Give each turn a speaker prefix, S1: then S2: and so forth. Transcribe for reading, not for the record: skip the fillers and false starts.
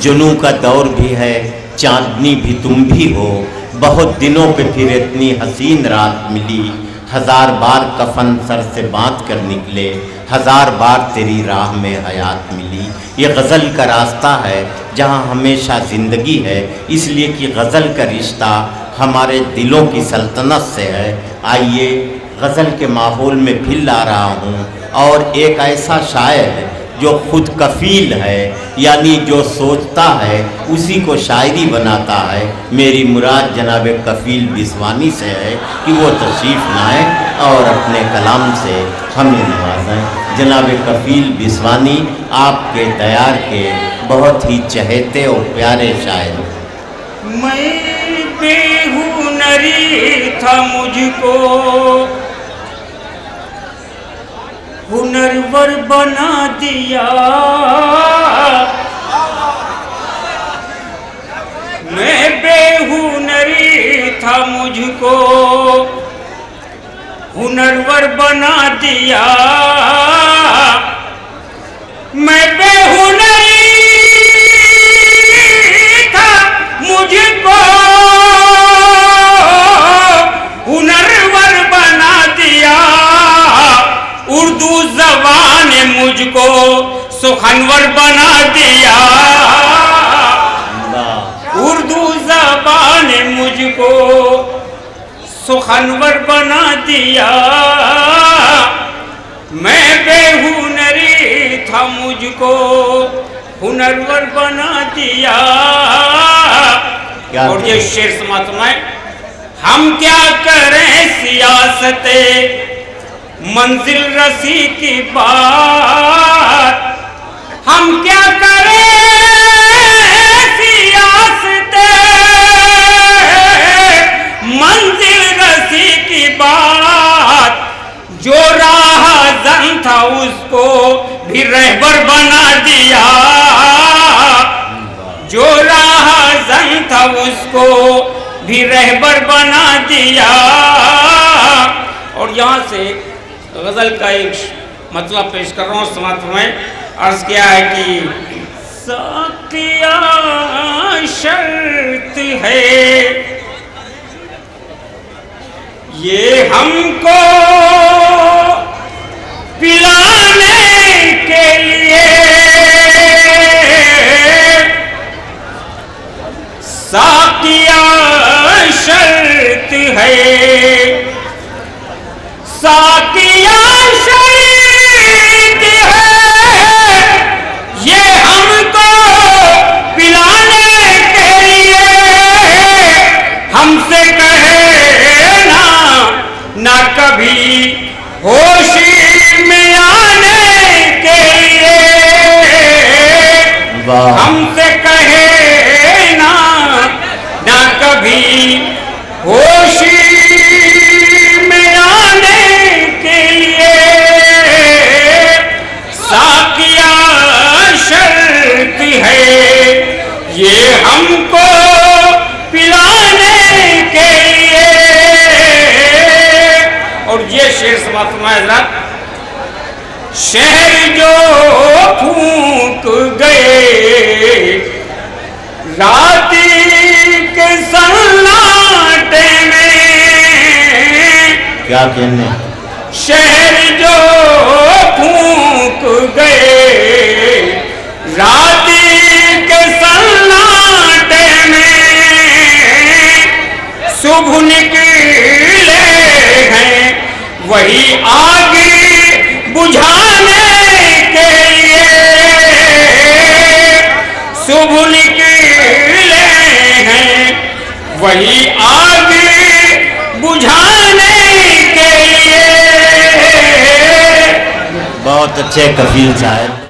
S1: जुनू का दौर भी है, चांदनी भी तुम भी हो। बहुत दिनों पे फिर इतनी हसीन रात मिली। हजार बार कफन सर से बांध कर निकले, हजार बार तेरी राह में हयात मिली। ये गज़ल का रास्ता है जहाँ हमेशा ज़िंदगी है, इसलिए कि गज़ल का रिश्ता हमारे दिलों की सल्तनत से है। आइए गज़ल के माहौल में फिर ला रहा हूँ और एक ऐसा शायर जो खुद कफ़ील है, यानी जो सोचता है उसी को शायरी बनाता है। मेरी मुराद जनाब कफ़ील बिस्वानी से है कि वो तशरीफ़ लाएँ और अपने कलाम से हमें नवाजें। जनाब कफ़ील बिस्वानी आपके दयार के बहुत ही चहेते और प्यारे शायर।
S2: मैं बेहुनरी था, मुझको हुनरवर बना दिया। मैं बेहुनरी था, मुझको हुनरवर बना दिया। मैं बेहुनरी था, मुझको हुनरवर बना दिया। उर्दू ज़बान ने मुझको सुखनवर बना दिया। उर्दू ज़बान ने मुझको सुखनवर बना दिया। मैं बेहुनरी था, मुझको हुनरवर बना दिया। और ये शेर समात्माएं, हम क्या करें सियासते मंजिल रसी की बात। हम क्या करें सियासते मंजिल रसी की बात। जो राहज़न था उसको भी रहबर बना दिया। जो राहज़न था उसको भी रहबर बना दिया। और यहाँ से गज़ल का एक मतलब पेश कर रहा हूँ। समाप्त में अर्ज़ किया है कि साक़िया शर्त है ये हमको पिलाने के लिए। साक़िया शर्त है, साक़िया शर्त है ये हमको पिलाने के लिए। हमसे कहे ना कभी होश में आने के लिए। हमसे कहे ना कभी होश में आने के लिए। साक़िया शर्त है ये हमको पिलाने के लिए। और ये शेर समाप्त हुआ। शहर जो फूंक गए रात के सन्नाटे में।
S1: क्या कहने,
S2: शहर जो फूंक गए रात के सन्नाटे में। सुबह निकले हैं वही आग बुझाने के लिए। सुबह निकले हैं वही आग बुझाने के लिए।
S1: बहुत अच्छे कफ़ील साहब।